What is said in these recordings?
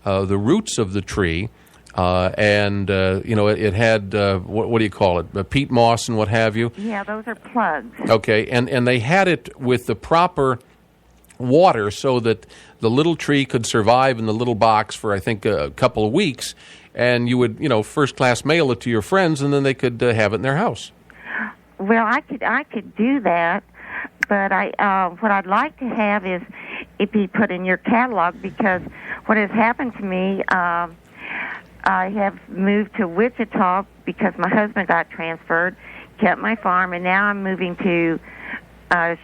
the roots of the tree. It had, what do you call it, peat moss and what have you. Yeah, those are plugs. Okay, and they had it with the proper water so that the little tree could survive in the little box for, I think, a couple of weeks, and you would, first-class mail it to your friends, and then they could have it in their house. Well, I could do that, but what I'd like to have is it be put in your catalog, because what has happened to me, I have moved to Wichita because my husband got transferred, kept my farm, and now I'm moving to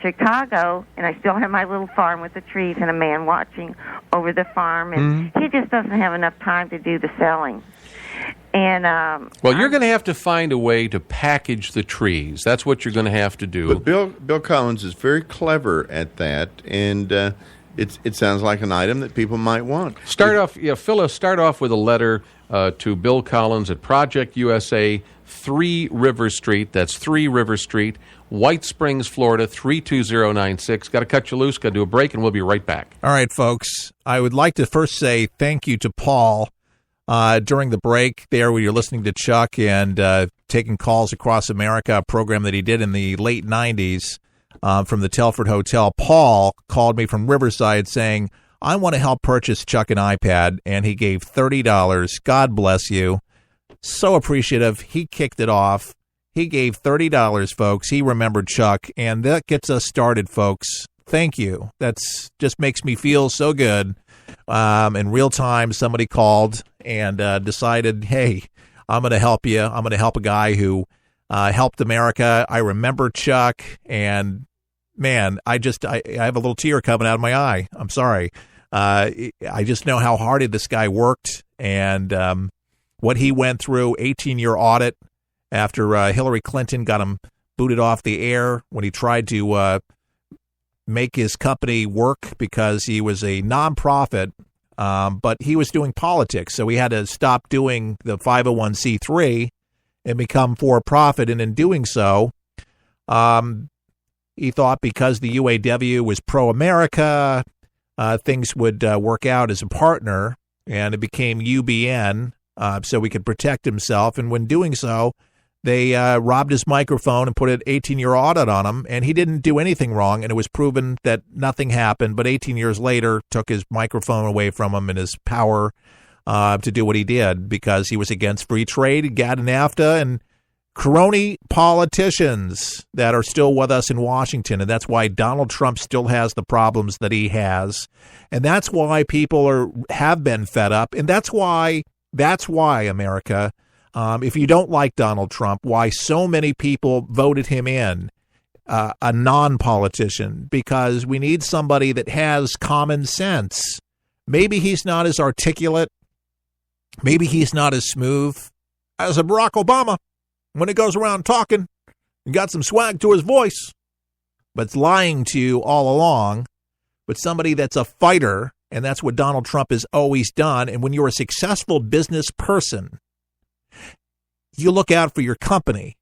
Chicago, and I still have my little farm with the trees and a man watching over the farm, and he just doesn't have enough time to do the selling. And you're going to have to find a way to package the trees. That's what you're going to have to do. But Bill Collins is very clever at that, and it sounds like an item that people might want. Phyllis, start off with a letter to Bill Collins at Project USA, 3 River Street. That's 3 River Street, White Springs, Florida, 32096. Got to cut you loose. Got to do a break, and we'll be right back. All right, folks. I would like to first say thank you to Paul during the break there where you're listening to Chuck and taking calls across America, a program that he did in the late 90s from the Telford Hotel. Paul called me from Riverside saying, I want to help purchase Chuck an iPad, and he gave $30. God bless you. So appreciative. He kicked it off. He gave $30, folks. He remembered Chuck, and that gets us started, folks. Thank you. That's just makes me feel so good. In real time, somebody called and decided, hey, I'm going to help you. I'm going to help a guy who helped America. I remember Chuck, and man, I have a little tear coming out of my eye. I'm sorry. I just know how hard this guy worked, and what he went through, 18-year audit after Hillary Clinton got him booted off the air when he tried to make his company work because he was a nonprofit, but he was doing politics, so he had to stop doing the 501c3 and become for-profit, and in doing so, he thought because the UAW was pro-America, things would work out as a partner, and it became UBN, so he could protect himself. And when doing so, they robbed his microphone and put an 18-year audit on him, and he didn't do anything wrong, and it was proven that nothing happened. But 18 years later, took his microphone away from him and his power to do what he did because he was against free trade, GATT and NAFTA, and crony politicians that are still with us in Washington, and that's why Donald Trump still has the problems that he has, and that's why people have been fed up, and that's why America, if you don't like Donald Trump, why so many people voted him in, a non-politician, because we need somebody that has common sense. Maybe he's not as articulate, maybe he's not as smooth as a Barack Obama when he goes around talking and got some swag to his voice, but lying to you all along. But somebody that's a fighter, and that's what Donald Trump has always done. And when you're a successful business person, you look out for your company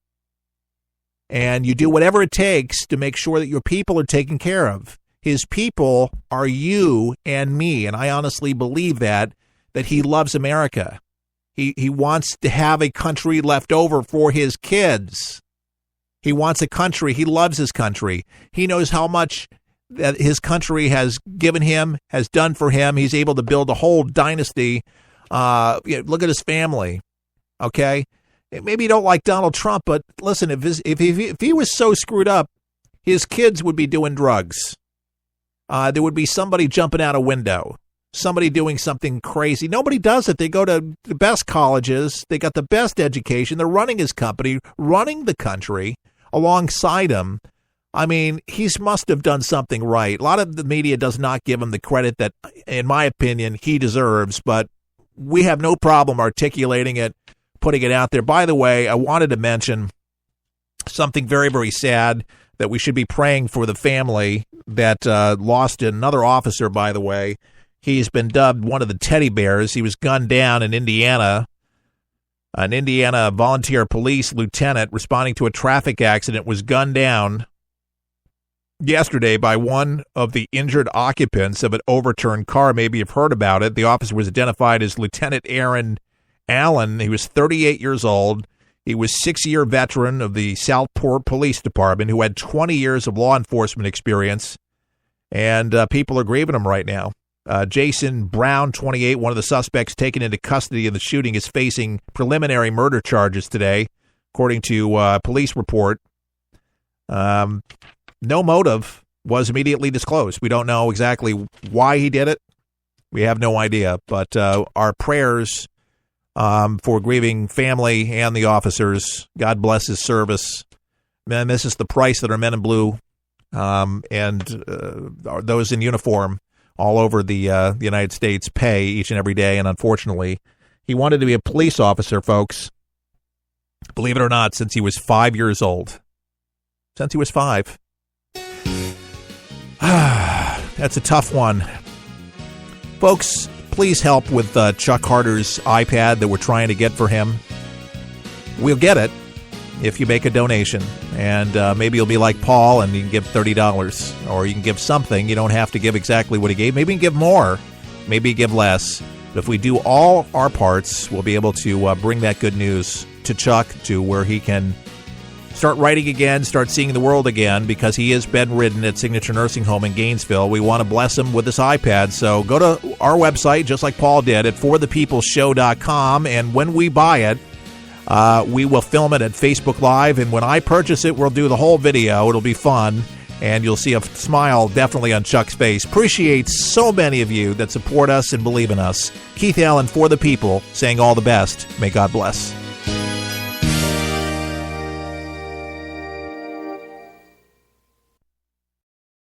and you do whatever it takes to make sure that your people are taken care of. His people are you and me, and I honestly believe that he loves America. He wants to have a country left over for his kids. He wants a country. He loves his country. He knows how much that his country has given him, has done for him. He's able to build a whole dynasty. Look at his family. Okay, maybe you don't like Donald Trump, but listen, if he was so screwed up, his kids would be doing drugs. There would be somebody jumping out a window. Somebody doing something crazy. Nobody does it. They go to the best colleges. They got the best education. They're running his company, running the country alongside him. I mean, he must have done something right. A lot of the media does not give him the credit that, in my opinion, he deserves, but we have no problem articulating it, putting it out there. By the way, I wanted to mention something very, very sad that we should be praying for the family that lost another officer, by the way. He's been dubbed one of the teddy bears. He was gunned down in Indiana. An Indiana volunteer police lieutenant responding to a traffic accident was gunned down yesterday by one of the injured occupants of an overturned car. Maybe you've heard about it. The officer was identified as Lieutenant Aaron Allen. He was 38 years old. He was a 6-year veteran of the Southport Police Department who had 20 years of law enforcement experience, and people are grieving him right now. Jason Brown, 28, one of the suspects taken into custody in the shooting, is facing preliminary murder charges today, according to police report. No motive was immediately disclosed. We don't know exactly why he did it. We have no idea, but our prayers for grieving family and the officers. God bless his service. Man, this is the price that our men in blue and those in uniform all over the United States pay each and every day. And unfortunately, he wanted to be a police officer, folks. Believe it or not, since he was 5 years old. Since he was 5. That's a tough one. Folks, please help with Chuck Harder's iPad that we're trying to get for him. We'll get it if you make a donation. And maybe you'll be like Paul and you can give $30. Or you can give something. You don't have to give exactly what he gave. Maybe you can give more. Maybe you give less. But if we do all our parts, we'll be able to bring that good news to Chuck, to where he can start writing again, start seeing the world again, because he is bedridden at Signature Nursing Home in Gainesville. We want to bless him with this iPad. So go to our website, just like Paul did, at forthepeopleshow.com, and when we buy it, we will film it at Facebook Live, and when I purchase it, we'll do the whole video. It'll be fun, and you'll see a smile definitely on Chuck's face. Appreciate so many of you that support us and believe in us. Keith Allen, For the People, saying all the best. May God bless.